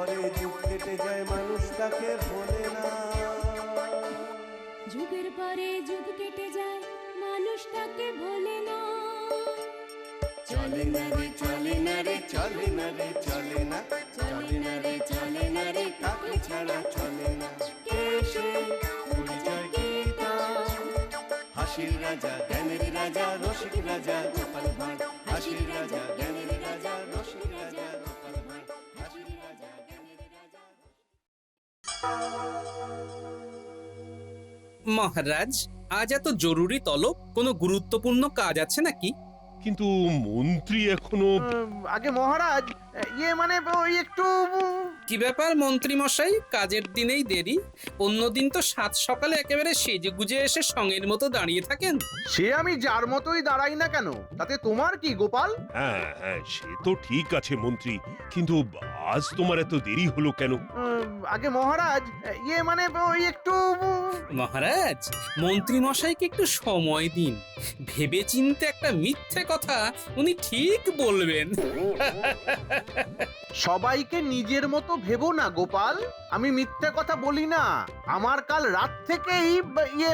পরে যুগ কেটে যায় মানুষ তাকে ভোলে না। যুগের পরে যুগ কেটে যায় মানুষ তাকে ভোলে না। চলে না রে চলে না রে চলে না রে চলে না, চলে না রে চলে না রে কাকে ছাড়া চলে না। কে সে পরিচয় কি তার? হাসির রাজা জ্ঞানের রাজা রসিক রাজা গোপাল ভাঁড়। হাসির রাজা জ্ঞানের রাজা রসিক রাজা গোপাল ভাঁড়। হাসির রাজা জ্ঞানের রাজা। মহারাজ, আজ এত জরুরি তলব? কোনো গুরুত্বপূর্ণ কাজ আছে নাকি? কিন্তু মন্ত্রী এখনো। আগে মহারাজ, মানে ওই একটু। কি ব্যাপার মন্ত্রী মশাই, কাজের দিনেই দেরি? অন্যদিন তো সাত সকালে একেবারে সেজে গুজে এসে সঙ্গের মতো দাঁড়িয়ে থাকেন। সে আমি যার মতোই দাঁড়াই না কেন, তাতে তোমার কি গোপাল? হ্যাঁ হ্যাঁ, সে তো ঠিক আছে মন্ত্রী, কিন্তু আজ তোমার এত দেরি হলো কেন? আগে মহারাজ, মানে ওই একটু। মহারাজ, মন্ত্রী মশাইকে একটু সময় দিন। ভেবেচিন্তে একটা মিথ্যে কথা উনি ঠিক বলবেন। সবাইকে নিজের মতো ভেবো না গোপাল, আমি মিথ্যে কথা বলি না। আমার কাল রাত থেকেই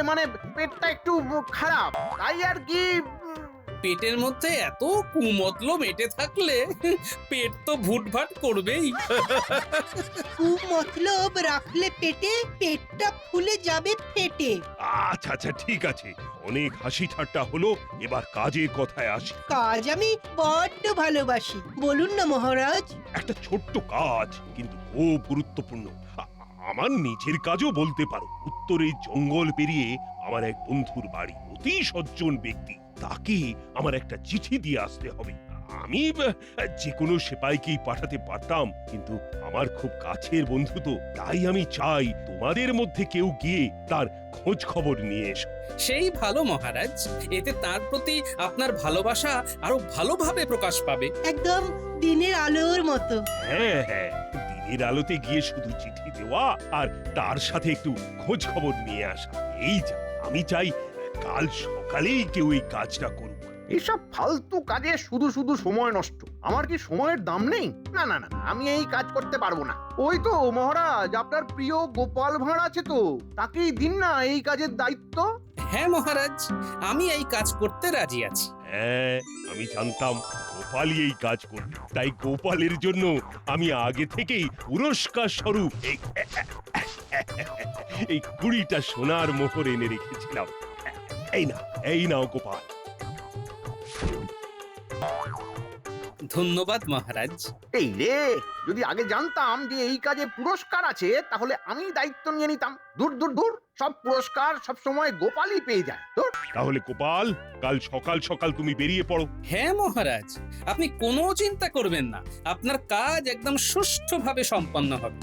মানে পেটটা একটু খারাপ, তাই আর কি। পেটের মধ্যে এত কুমতলব মেটে থাকলে পেট তো ভুটভাট করবেই। মতলব রাখলে পেটে, পেটটা ফুলে যাবে ফেটে। আচ্ছা আচ্ছা, ঠিক আছে, অনেক হাসি ঠাট্টা হলো, এবার কাজের কথায় আসি। কাজ আমি বড্ড ভালোবাসি, বলুন না মহারাজ। একটা ছোট্ট কাজ, কিন্তু খুব গুরুত্বপূর্ণ। আমার নিজের কাজও বলতে পারো। উত্তরে জঙ্গল পেরিয়ে আমার এক বন্ধুর বাড়ি, অতি সজ্জন ব্যক্তি। তাকে আমার একটা চিঠি দিয়ে আসতে হবে। আমি যে কোনো সেপাইকেই পাঠাতে পারতাম, কিন্তু আমার খুব কাছের বন্ধু তো, তাই আমি চাই তোমাদের মধ্যে কেউ গিয়ে তার খোঁজ খবর নিয়ে এসো। সেই ভালো মহারাজ, এতে তার প্রতি আপনার ভালোবাসা আরো ভালোভাবে প্রকাশ পাবে। একদম দিনের আলোর মতো। হ্যাঁ হ্যাঁ, দিনের আলোতে গিয়ে শুধু চিঠি দেওয়া আর তার সাথে একটু খোঁজ খবর নিয়ে আসা, এই যা। আমি চাই কাল সকালেই কেউ এই কাজটা করুক। এইসব ফালতু কাজে শুধু শুধু সময় নষ্ট। আমার কি সময়ের দাম নেই? না না না, আমি এই কাজ করতে পারবো না। ওই তো মহারাজ, আপনার প্রিয় গোপাল ভাঁড় আছে তো, তাকেই দিন না এই কাজের দায়িত্ব। হ্যাঁ মহারাজ, আমি এই কাজ করতে রাজি আছি। হ্যাঁ, আমি জানতাম গোপালই এই কাজ করবে, তাই গোপালের জন্য আমি আগে থেকেই পুরস্কার স্বরূপ এই 20টা সোনার মোহর এনে রেখেছিলাম। এই নাও গোপাল। ধন্যবাদ মহারাজ। এই রে, যদি আগে জানতাম যে এই কাজে পুরস্কার আছে, তাহলে আমি দায়িত্ব নিয়ে নিতাম। দূর দূর দূর, সব পুরস্কার সব সময় গোপালই পেয়ে যায়। দূর। তাহলে গোপাল, কাল সকাল সকাল তুমি বেরিয়ে পড়ো। হ্যাঁ মহারাজ, আপনি কোনো চিন্তা করবেন না, আপনার কাজ একদম সুষ্ঠুভাবে সম্পন্ন হবে।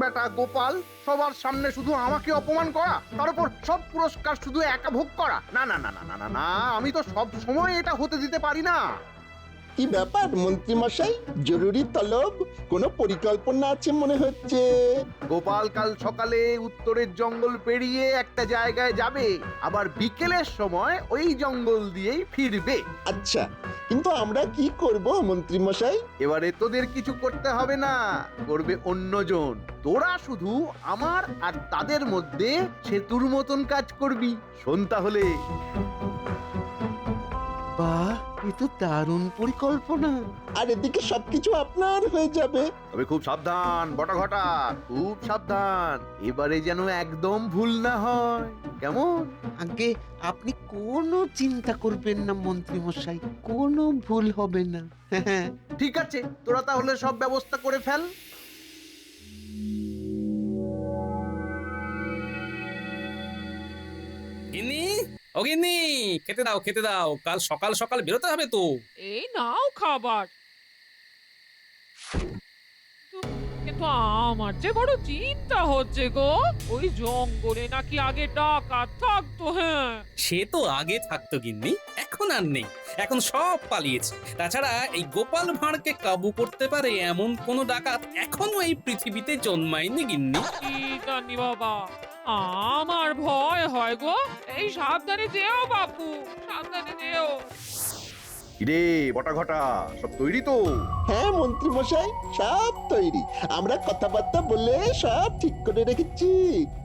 বেটা গোপাল, সবার সামনে শুধু আমাকে অপমান করা, তার উপর সব পুরস্কার শুধু একা ভোগ করা। না না না না না না না, আমি তো সব সময় এটা হতে দিতে পারি না। কি ব্যাপার মন্ত্রী মশাই, জরুরি তলব? কোনো পরিকল্পনা আছে মনে হচ্ছে। গোপাল কাল সকালে উত্তরের জঙ্গল পেরিয়ে একটা জায়গায় যাবে, আবার বিকেলের সময় ওই জঙ্গল দিয়েই ফিরবে। আচ্ছা, কিন্তু আমরা কি করব মন্ত্রী মশাই? এবারে তোদের কিছু করতে হবে না, করবে অন্যজন। তোরা শুধু আমার আর তাদের মধ্যে সেতুর মতন কাজ করবি। শোন তাহলে। বাহ, এ তো দারুণ পরিকল্পনা। আর এদিকে সবকিছু আপনার হয়ে যাবে। তবে খুব সাবধান বটাঘটা, খুব সাবধান, এবারে যেন একদম ভুল না হয়। কেমন? আগে আপনি কোনো চিন্তা করবেন না মন্ত্রী মশাই, কোনো ভুল হবে না। ঠিক আছে, তোরা তাহলে সব ব্যবস্থা করে ফেল। গিন্নি, ও গিন্নি, খেতে দাও খেতে দাও, কাল সকাল সকাল বেরোতে হবে তো। এই নাও খাবার। কিন্তু আমার যে বড় চিন্তা হচ্ছে গো, ওই জঙ্গলে নাকি আগে ডাকাত থাকতো। হ্যাঁ, সে তো আগে থাকতো গিন্নি, এখন আর নেই, এখন সব পালিয়েছে। তাছাড়া এই গোপাল ভাঁড়কে কাবু করতে পারে এমন কোন ডাকাত এখনো এই পৃথিবীতে জন্মায়নি গিন্নি। কি জানি বাবা, আমার ভয় হয় গো। এই সাবধানে যেও বাপু, সাবধানে যেও। কিরে বটা ঘটা, সব তৈরি তো? হ্যাঁ মন্ত্রী মশাই, সব তৈরি। আমরা কথাবার্তা বলে সব ঠিক করে রেখেছি।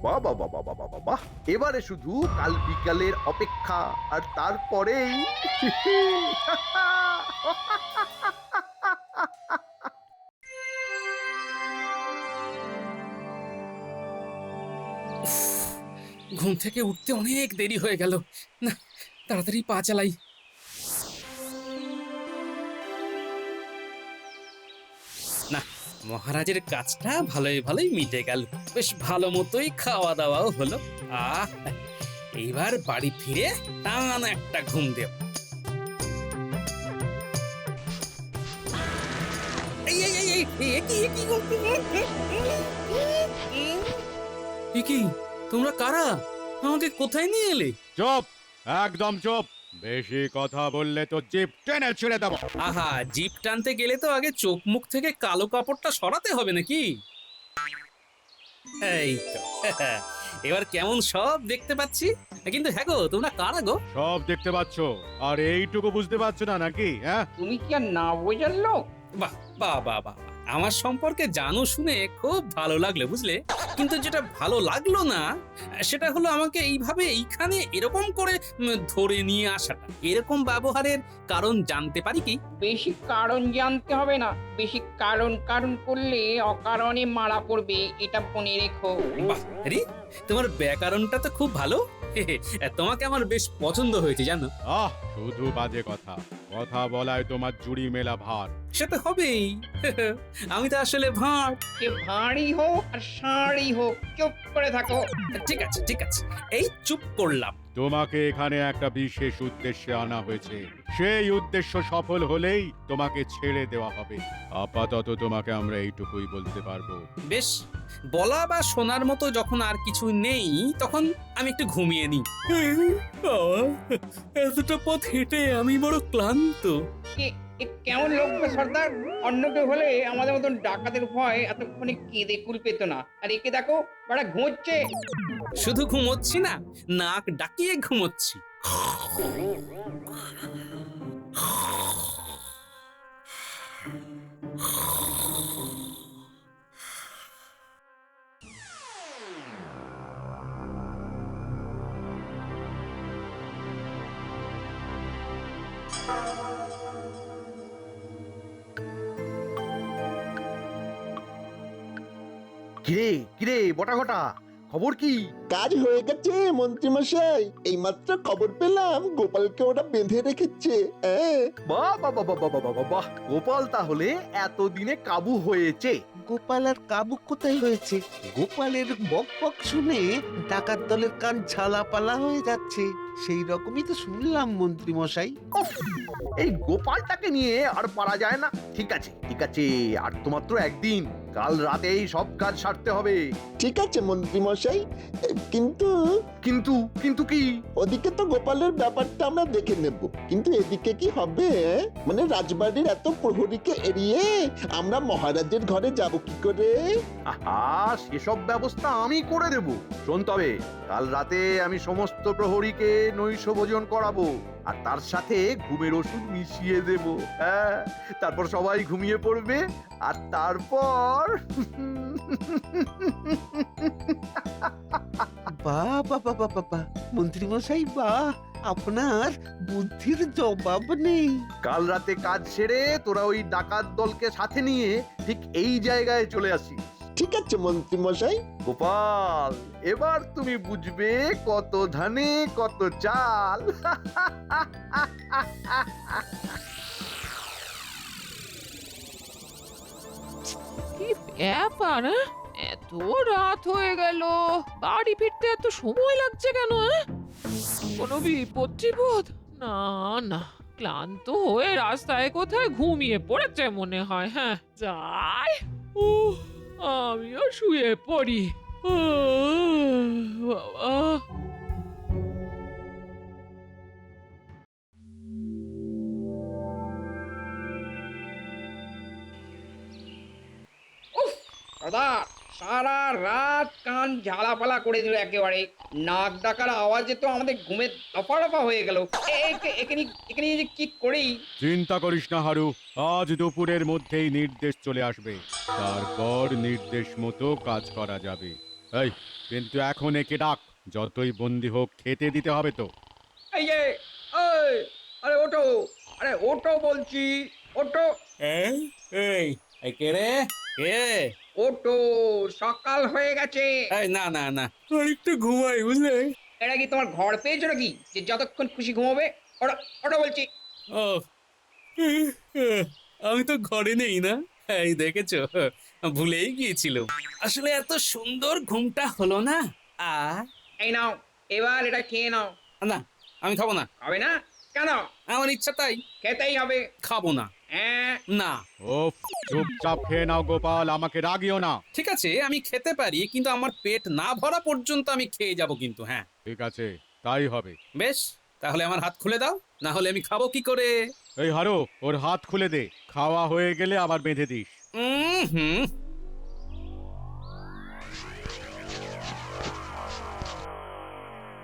বাহ বাহ বাহ বাহ বাহ বাহ বাহ। এবারে শুধু কাল বিকালের অপেক্ষা, আর তারপরেই উফ, ঘুম থেকে উঠতে অনেক দেরি হয়ে গেল। না, তাড়াতাড়ি পা চালাই। না, মহারাজের কাজটা ভালোই ভালোই মিটে গেল। বেশ ভালো মতোই খাওয়া দাওয়াও হলো। এইবার বাড়ি ফিরে টান একটা ঘুম দেব। এই এই এই এই, এ কি এ কি এ কি? তোমরা কারা? আমাকে কোথায় নিয়ে এলে? চুপ, একদম চুপ। বেশি কথা বললে তো জিভ টেনে ছেড়ে দেবো। আহা, জিপ টানতে গেলে তো আগে চোখ মুখ থেকে কালো কাপড়টা সরাতে হবে নাকি? এই তো এবার কেমন সব দেখতে পাচ্ছি। কিন্তু হ্যাঁ গো, তোমরা কারা গো? সব দেখতে পাচ্ছ, আর এইটুকু বুঝতে পারছো না নাকি? হ্যাঁ, তুমি কি আর না বোঝার লোক? বাহ বাহ বাহ বাহ, আমার সম্পর্কে জানো শুনে খুব ভালো লাগলো বুঝলে। কিন্তু যেটা ভালো লাগলো না সেটা হলো আমাকে এইভাবে এইখানে এরকম করে ধরে নিয়ে আসাটা। এরকম ব্যবহারের কারণ জানতে পারি কি? বেশি কারণ জানতে হবে না, বেশি কারণ কারণ করলে অকারণে মারা পড়বে, এটা মনে রেখো। বাহ রে, তোমার ব্যাকরণটা তো খুব ভালো। তোমাকে আমার বেশ পছন্দ হয়েছে জানো। শুধু বাজে কথা, কথা বলায় তোমার জুড়ি মেলা ভার। সে তো হবেই। আমি তো আসলে ভাঁড়। সে ভারী হোক আর ষাঁড়ই হোক, চুপ করে থাকো। ঠিক আছে ঠিক আছে, এই চুপ করলাম। তোমাকে এখানে একটা বিশেষ উদ্দেশ্যে আনা হয়েছে। সেই উদ্দেশ্য সফল হলেই তোমাকে ছেড়ে দেওয়া হবে। আপাতত তোমাকে আমরা এইটুকুই বলতে পারবো। বেশ, বলা বা শোনার মতো যখন আর কিছু নেই তখন আমি একটু ঘুমিয়ে নিই। এতটা পথ হেঁটে আমি বড় ক্লান্ত। এ কেমন লোক গো সর্দার? অন্য কেউ হলে আমাদের মতন ডাকাতের ভয় এতক্ষণে কেঁদে কুল পেত না, আর একে দেখো বড় ঘুমোচ্ছে। শুধু ঘুমোচ্ছি না, নাক ডাকিয়ে ঘুমোচ্ছি। কিরে কিরে বটা ঘটা, খবর কি? কাজ হয়ে গেছে মন্ত্রী মশাই, এইমাত্র খবর পেলাম গোপালকে ওরা বেঁধে রেখেছে। বাহ বাহ বাহ বাহ বাহ বাহ বাহ, গোপাল তাহলে এতদিনে কাবু হয়েছে। গোপাল আর কাবু কোথায় হয়েছে? গোপালের বক বক শুনে ডাকাত দলের কান ঝালাপালা হয়ে যাচ্ছে। সেই রকমই তো শুনলাম মন্ত্রী মশাই। উফ, এই গোপালটাকে নিয়ে আর পারা যায় না। ঠিক আছে ঠিক আছে, আর তো মাত্র একদিন, কাল রাতেই সব কাজ সারতে হবে। ঠিক আছে মন্ত্রী মশাই, কিন্তু কিন্তু কিন্তু কি? ওদিকে তো গোপালের ব্যাপারটা আমরা দেখে নেব, কিন্তু এদিকে কি হবে? মানে রাজবাড়ির এত প্রহরীকে এড়িয়ে আমরা মহারাজের ঘরে যাব কি করে? আহা, সেসব ব্যবস্থা আমি করে দেব। শোন তবে, কাল রাতে আমি সমস্ত প্রহরীকে নৈশ ভোজন করাবো, আর তার সাথে ঘুমের ওষুধ মিশিয়ে দেব। হ্যাঁ, তারপর সবাই ঘুমিয়ে পড়বে, আর তারপর বাহ বাহ বাহ বাহ বাহ, মন্ত্রী মশাই বাহ, আপনার বুদ্ধির জবাব নেই। কাল রাতে কাজ সেরে তোরা ওই ডাকাত দলকে সাথে নিয়ে ঠিক এই জায়গায় চলে আসিস। ঠিক আছে মন্ত্রী মশাই। গোপাল, এবার তুমি বুঝবে কত ধানে কত চাল। কি ব্যাপার? এত রাত হয়ে গেল, বাড়ি ফিরতে এত সময় লাগছে কেন? কোনো বিপদ টিপদ? না না, ক্লান্ত হয়ে রাস্তায় কোথায় ঘুমিয়ে পড়েছে মনে হয়। হ্যাঁ যাই, আমিও শুয়ে পড়ি। বাবা, সর্দার সারা রাত কান ঝালাপালা করে দিল একেবারে। নাক ডাকার আওয়াজে তো আমাদের ঘুমে দফা হয়ে গেল। এখানে যে কি করি। চিন্তা করিস না হারু, আজ দুপুরের মধ্যেই নির্দেশ চলে আসবে, তারপর নির্দেশ মতো কাজ করা যাবে। এই কিন্তু এখন একে ডাক, যতই বন্দি হোক খেতে দিতে হবে তো। এই যে এই, আরে ওঠো, আরে ওঠো বলছি, ওঠো, এই কে রে? কে? ওঠো, সকাল হয়ে গেছে। এই না না না, একটু ঘুমাই বুঝলে। এটা কি তোমার ঘর পেয়েছো নাকি যে যতক্ষণ খুশি ঘুমাবে? ওঠো, ওঠো বলছি। ও, আমি তো ঘরে নেই না। এই দেখেছো, ভুলেই গিয়েছিলাম। আসলে এত সুন্দর ঘুমটা হলো না। এই নাও, এবার এটা খেয়ে নাও। না, আমি খাবো না। খাবে না কেন? আমার ইচ্ছা তাই। খেতেই হবে। খাবো না। হ্যাঁ না। ওফ, চুপচাপ খেয়ে নাও গোপাল, আমাকে রাগিও না। ঠিক আছে, আমি খেতে পারি, কিন্তু আমার পেট না ভরা পর্যন্ত আমি খেয়ে যাব কিন্তু। হ্যাঁ ঠিক আছে, তাই হবে। বেশ, তাহলে আমার হাত খুলে দাও, না হলে আমি খাবো কি করে? এই হারু, ওর হাত খুলে দে, খাওয়া হয়ে গেলে আবার বেঁধে দিস। হুম।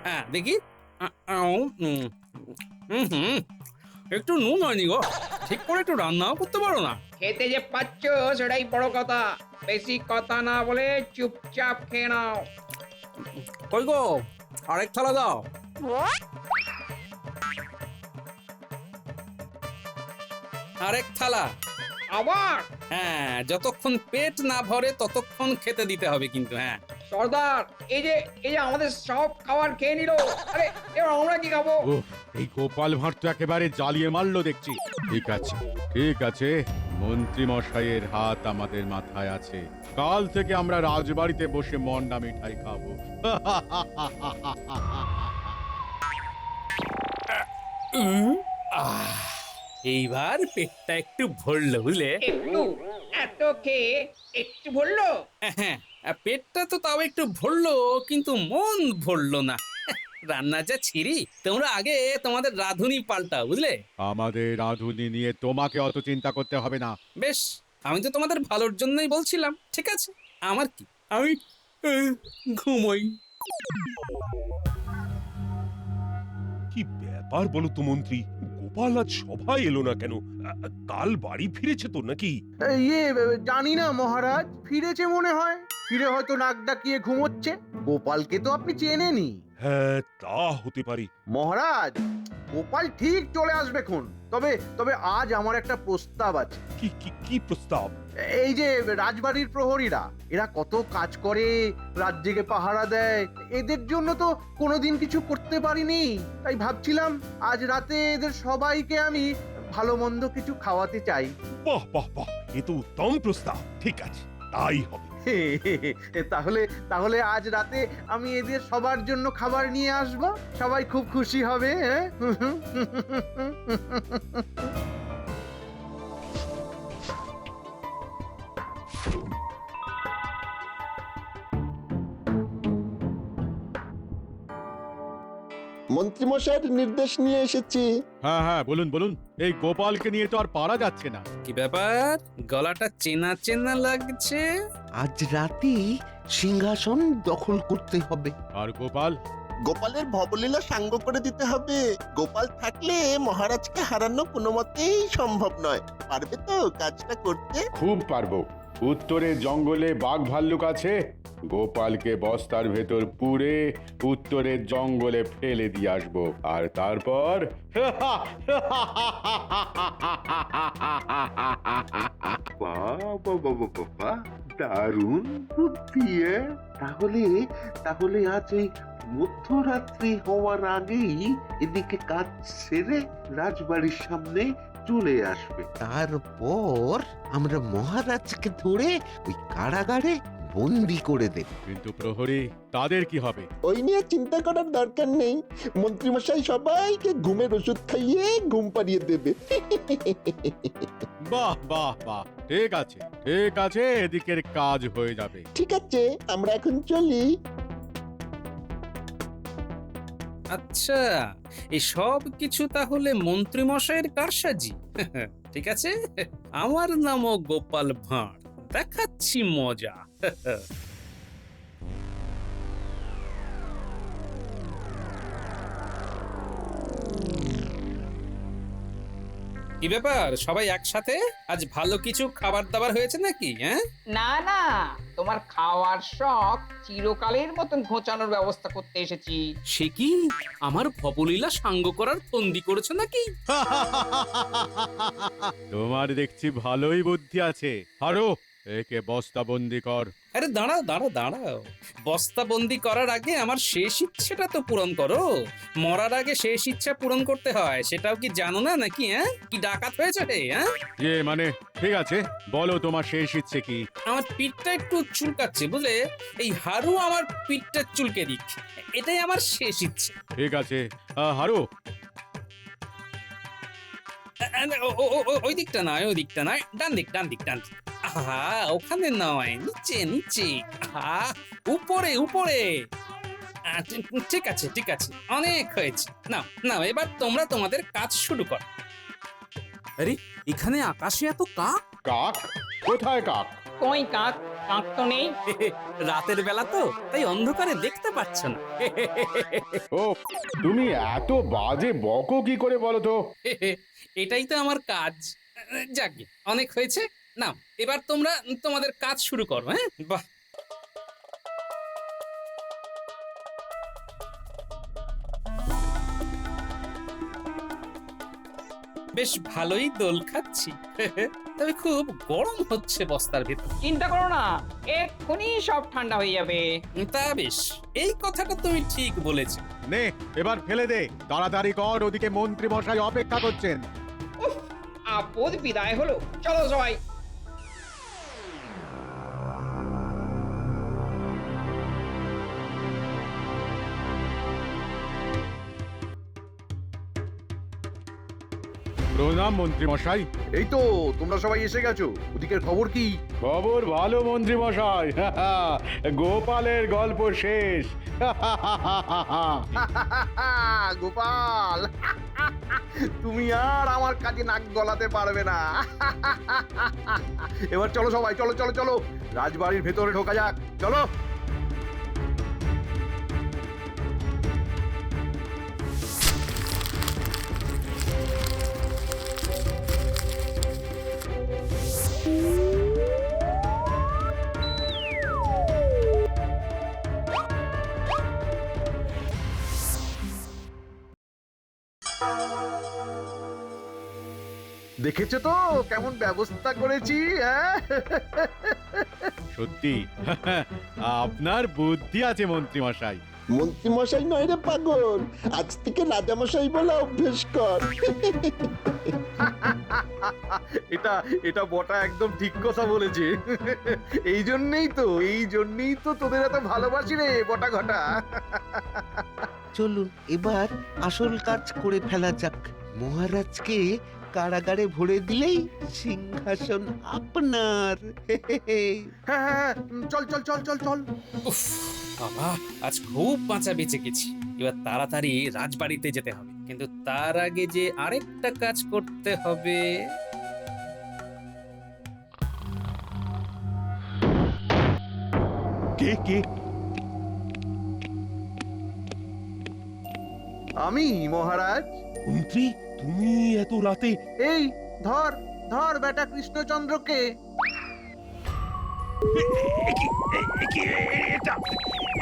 হ্যাঁ দেখি। হুম, একটু নুন হয়নি গো। ঠিক করে একটু রান্নাও করতে পারো না। খেতে যে পাচ্ছ সেটাই বড় কথা। বেশি কথা না বলে চুপচাপ খেয়ে নাও। কই গো, আরেক থালা দাও। আরেক থালা। আবার? হ্যাঁ, যতক্ষণ পেট না ভরে ততক্ষণ খেতে দিতে হবে কিন্তু। হ্যাঁ সর্দার, এই যে আমাদের সব খাবার খেয়ে নিল। আরে এবার আমরা কি খাবো? উফ, এই গোপাল ভাঁড় তো একেবারে জ্বালিয়ে মারলো দেখছি। ঠিক আছে, ঠিক আছে, মন্ত্রী মশাইয়ের হাত আমাদের মাথায় আছে। কাল থেকে আমরা রাজবাড়িতে বসে মন্ডা মিঠাই খাবো। এইবার পেটটা একটু ভরলো বুঝলে। একটু? এত খেয়ে একটু বললো? হ্যাঁ, পেটটা তো তাও একটু ভরলো, কিন্তু মন ভরলো না। রান্না যা ছিরি, তোমরা আগে তোমাদের রাঁধুনি পাল্টাও বুঝলে। আমাদের রাঁধুনি নিয়ে তোমাকে অত চিন্তা করতে হবে না। বেশ, আমি তো তোমাদের ভালোর জন্যই বলছিলাম। ঠিক আছে, আমার কি, আমি ঘুমোই। কি ব্যাপার বলো তো মন্ত্রী, গোপাল আজ সভায় এলো না কেন? কাল বাড়ি ফিরেছে তো নাকি? জানি না মহারাজ, ফিরেছে মনে হয়। ফিরে হয়তো নাক ডাকিয়ে ঘুমোচ্ছে। গোপালকে তো আপনি চেনেনই। হ্যাঁ, তা হতে পারে। মহারাজ, গোপাল ঠিক চলে আসবে খন। তবে আজ আমার একটা প্রস্তাব আছে। কি কি কি প্রস্তাব? এই যে রাজবাড়ির প্রহরীরা, এরা কত কাজ করে, রাত জেগে পাহারা দেয়, এদের জন্য তো কোনোদিন কিছু করতে পারিনি। তাই ভাবছিলাম আজ রাতে এদের সবাইকে আমি ভালো মন্দ কিছু খাওয়াতে চাই। বাহ বাহ বাহ, এ তো উত্তম প্রস্তাব। ঠিক আছে, তাই হবে। তাহলে আজ রাতে আমি এদের সবার জন্য খাবার নিয়ে আসব। সবাই খুব খুশি হবে। হ্যাঁ মন্ত্রীমশাইয়ের নির্দেশ নিয়ে এসেছি। হ্যাঁ হ্যাঁ, বলুন বলুন। এই গোপালকে নিয়ে তো আর পারা যাচ্ছে না। কি ব্যাপার, গলাটা চেনা চেনা লাগছে? আজ রাতে সিংহাসন দখল করতে হবে। আর গোপাল? গোপালের ভবলীলা সাঙ্গ করে দিতে হবে। গোপাল থাকলে মহারাজকে হারানো কোনো মতেই সম্ভব নয়। পারবে তো কাজটা করতে? খুব পারবো। উত্তরে জঙ্গলে বাঘ ভাল্লুক আছে, গোপালকে বস্তার ভেতর পুরে উত্তরের জঙ্গলে ফেলে দিয়ে আসবো, আর তারপর বাবা, দারুণ বুদ্ধি। তাহলে আজ এই মধ্যরাত্রি হওয়ার আগেই এদিকে কাজ সেরে রাজবাড়ির সামনে চলে আসবে। তারপর আমরা মহারাজকে ধরে ওই কারাগারে বন্দি করে দেব। কিন্তু প্রহরী, তাদের কি হবে? ওই নিয়ে চিন্তা করার দরকার নেই। মন্ত্রীমশাই সবাইকে ঘুমের ওষুধ খাইয়ে ঘুম পাড়িয়ে দেবে। বাহ বাহ বাহ, ঠিক আছে ঠিক আছে, এদিকের কাজ হয়ে যাবে। ঠিক আছে, আমরা এখন চলি। আচ্ছা, এই সব কিছু তাহলে মন্ত্রী মশাইয়ের কারসাজি। ঠিক আছে, আমার নামও গোপাল ভাঁড়। দেখাচ্ছি মজা। কি ব্যাপার, সবাই একসাথে? আজ ভালো কিছু খাবার দাবার হয়েছে নাকি? হ্যাঁ, না না, তোমার খাওয়ার শখ চিরকালের মতন ঘোচানোর ব্যবস্থা করতে এসেছি। সে কি আমার ভবলীলা সাঙ্গ করার ফন্দি করেছে নাকি? তোমার দেখছি ভালোই বুদ্ধি আছে। হারো, একে বস্তাবন্দি কর। আরে দাঁড়াও দাঁড়াও দাঁড়াও, বস্তাবন্দি করার আগে আমার শেষ ইচ্ছেটা তো পূরণ করো। মরার আগে শেষ ইচ্ছা পূরণ করতে হয়, সেটাও কি জানো না নাকি? হ্যাঁ, কি ডাকাত হয়েছে রে? হ্যাঁ, মানে ঠিক আছে, বলো তোমার শেষ ইচ্ছে কি? আমার পিঠটা একটু চুলকাচ্ছে বুঝলে, এই হারু আমার পিঠটা চুলকে দিক, এটাই আমার শেষ ইচ্ছে। ঠিক আছে, হারো। ওই দিকটা নয়, ওই দিকটা নয়, ডান দিক ডান দিক ডান দিক। আহা, ওখানে নয়, নিচে নিচে। আহা, উপরে উপরে। ঠিক আছে ঠিক আছে, অনেক হয়েছে। নাও নাও, এবার তোমরা তোমাদের কাজ শুরু করো। আরে, এখানে আকাশে এত কাক? কাক? কোথায় কাক? কই কাক? কাক তো নেই। রাতের বেলা তো, তাই অন্ধকারে দেখতে পাচ্ছ না। ও, তুমি এত বাজে বকো কি করে বলো তো? এটাই তো আমার কাজ। যাকে অনেক হয়েছে, নাও এবার তোমরা তোমাদের কাজ শুরু করো। হ্যাঁ, বাহ, বেশ ভালোই দোল খাচ্ছি। তবে খুব গরম হচ্ছে বস্তার ভিতর। চিন্তা করো না, এক্ষুনি সব ঠান্ডা হয়ে যাবে। তা বেশ, এই কথাটা তুমি ঠিক বলেছ। নে, এবার ফেলে দে, তাড়াতাড়ি কর, ওদিকে মন্ত্রী মশাই অপেক্ষা করছেন। উফ, আপদ বিদায় হলো। চলো সবাই। প্রণাম মন্ত্রী মশাই। এই তো তোমরা সবাই এসে গেছো, ওদিকের খবর কি? খবর ভালো মন্ত্রী মশাই। গোপালের গল্প শেষ। গোপাল, তুমি আর আমার কাজে নাক গলাতে পারবে না। এবার চলো সবাই, চলো চলো চলো, রাজবাড়ির ভেতরে ঢোকা যাক, চলো। দেখেছো তো কেমন ব্যবস্থা করেছি? হ্যাঁ, সত্যি আপনার বুদ্ধি আছে মন্ত্রী মশাই। মন্ত্রী মশাই নয় রে পাগল, আজ থেকে রাজা মশাই বলা অভ্যেস কর। এটা এটা বটা একদম ঠিক কথা বলেছে। এই জন্যই তো তোদের এত ভালোবাসি রে বটা ঘটা। চলুন এবার আসল কাজ করে ফেলা যাক। মহারাজকে কারাগারে ভরে দিলেই সিংহাসন আপনার। হ্যাঁ হ্যাঁ, চল চল চল চল চল। উফ বাবা, আজ খুব বাঁচা বেঁচে গেছি। এবার তাড়াতাড়ি রাজবাড়িতে যেতে হবে, কিন্তু তার আগে যে আরেকটা কাজ করতে হবে। কে কে? আমি মহারাজ। মন্ত্রী, তুমি এত রাতে? এই ধর ধর বেটা কৃষ্ণচন্দ্রকে।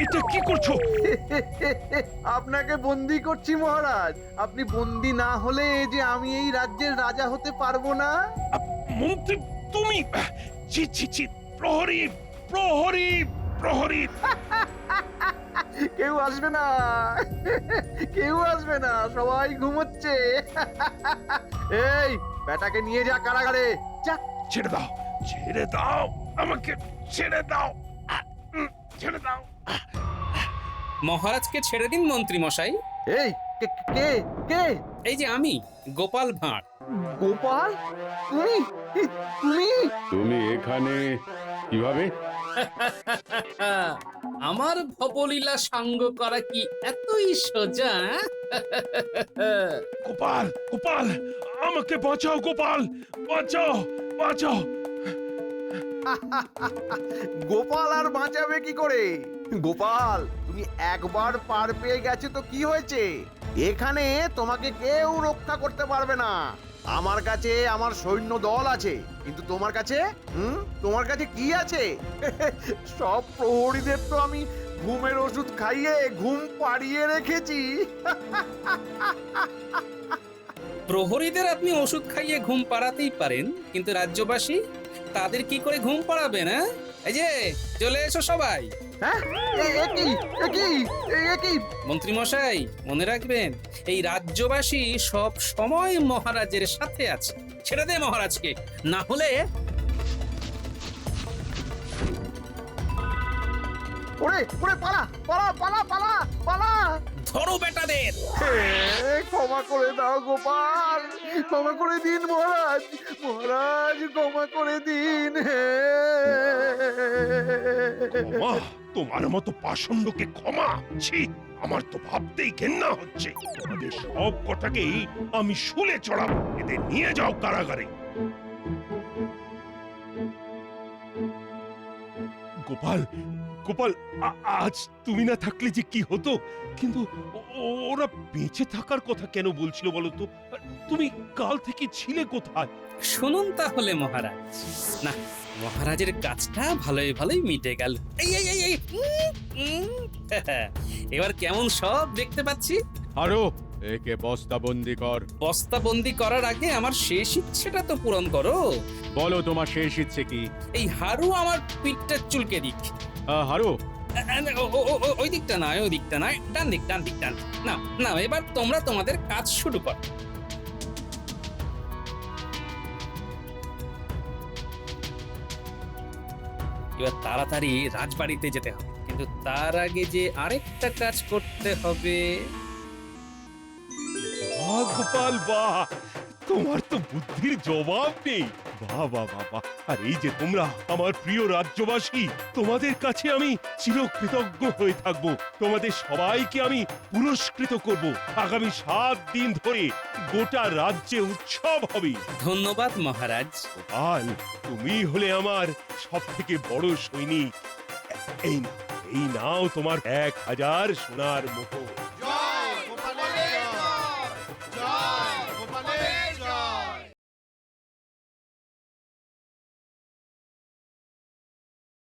এটা কি করছো? আপনাকে বন্দি করছি মহারাজ। আপনি বন্দি না হলে যে আমি এই রাজ্যের রাজা হতে পারবো না। মন্ত্রী তুমি? ছি ছি ছি, প্রহরী প্রহরী প্রহরী! কেউ আসবে না, কেউ আসবে না, সবাই ঘুমোচ্ছে। এই বেটাকে নিয়ে যা কারাগারে, যা। ছেড়ে দাও, ছেড়ে দাও, আমাকে ছেড়ে দাও, ছেড়ে দাও। মহারাজকে ছেড়ে দিন মন্ত্রী মশাই। এই কে কে কে? এই যে আমি, গোপাল ভাঁড়। গোপাল, তুমি তুমি তুমি এখানে কিভাবে? আমার ভবলীলা সাঙ্গ করা কি এতই সোজা? গোপাল, গোপাল, আমাকে বাঁচাও গোপাল, বাঁচাও, বাঁচাও। গোপাল আর বাঁচাবে কি করে? গোপাল, তুমি একবার পার পেয়ে গেছো তো কি হয়েছে? এখানে তোমাকে কেউ রক্ষা করতে পারবে না। আমার কাছে আমার সৈন্য দল আছে, কিন্তু তোমার কাছে তোমার কাছে কি আছে? সব প্রহরীদের তো আমি ঘুমের ওষুধ খাইয়ে ঘুম পাড়িয়ে রেখেছি। প্রহরীদের আপনি ওষুধ খাইয়ে ঘুম পাড়াতেই পারেন, কিন্তু রাজ্যবাসী তাদের কি করে ঘুম পাড়াবেন? হ্যাঁ, এই যে চলে এসো সবাই। হ্যাঁ, মন্ত্রী মশাই, মনে রাখবেন এই রাজ্যবাসী সব সময় মহারাজের সাথে আছে। ছেড়ে দে মহারাজকে, না হলে ওরে ওরে, পালা পালা পালা পালা পালা। ধরো বেটাদের। ক্ষমা করে দাও গোপাল, ক্ষমা করে দিন মহারাজ, মহারাজ ক্ষমা করে দিন। ক্ষমা? তোমার মতো পাষণ্ডকে ক্ষমা? ছি, আমার তো ভাবতেই ঘেন্না হচ্ছে। তোমাদের সব কটাকেই আমি শুলে চড়াবো। এদের নিয়ে যাও কারাগারে। গোপাল, গোপাল, আজ তুমি না থাকলে যে কি হতো। কিন্তু ওরা বেঁচে থাকার কথা কেন বলছিল বলো তো? তুমি কাল থেকে ছিলে কোথায়? শুনুন তাহলে মহারাজ। না, মহারাজের কাজটা ভালোই ভালোই মিটে গেল। এই এই এই এই, এবার কেমন সব দেখতে পাচ্ছি। আরো একে বস্তাবন্দি কর। বস্তাবন্দি করার আগে আমার শেষ ইচ্ছেটা তো পূরণ করো। বলো তোমার শেষ ইচ্ছে কি? এই হারু আমার পিঠটা চুলকে দিক। হারু, ওই দিকটা নয়, ওই দিকটা নয়, ডান দিক, ডান দিক, ডান দিক। না না, এবার তোমরা তোমাদের কাজ শুরু করো। এবার তাড়াতাড়ি রাজবাড়িতে যেতে হবে, কিন্তু তার আগে যে আরেকটা কাজ করতে হবে। বাহ গোপাল, বাহ! তোমার তো বুদ্ধির জবাব নেই। বাহ বাহ বাহ বাহ! আর এই যে তোমরা আমার প্রিয় রাজ্যবাসী, তোমাদের কাছে আমি চিরকৃতজ্ঞ হয়ে থাকব। তোমাদের সবাইকে আমি পুরস্কৃত করব। আগামী 7 দিন ধরে গোটা রাজ্যে উৎসব হবে। ধন্যবাদ মহারাজ। গোপাল, তুমি হলে আমার সব থেকে বড় সৈনিক। এই নাও তোমার 1000 সোনার মোহর।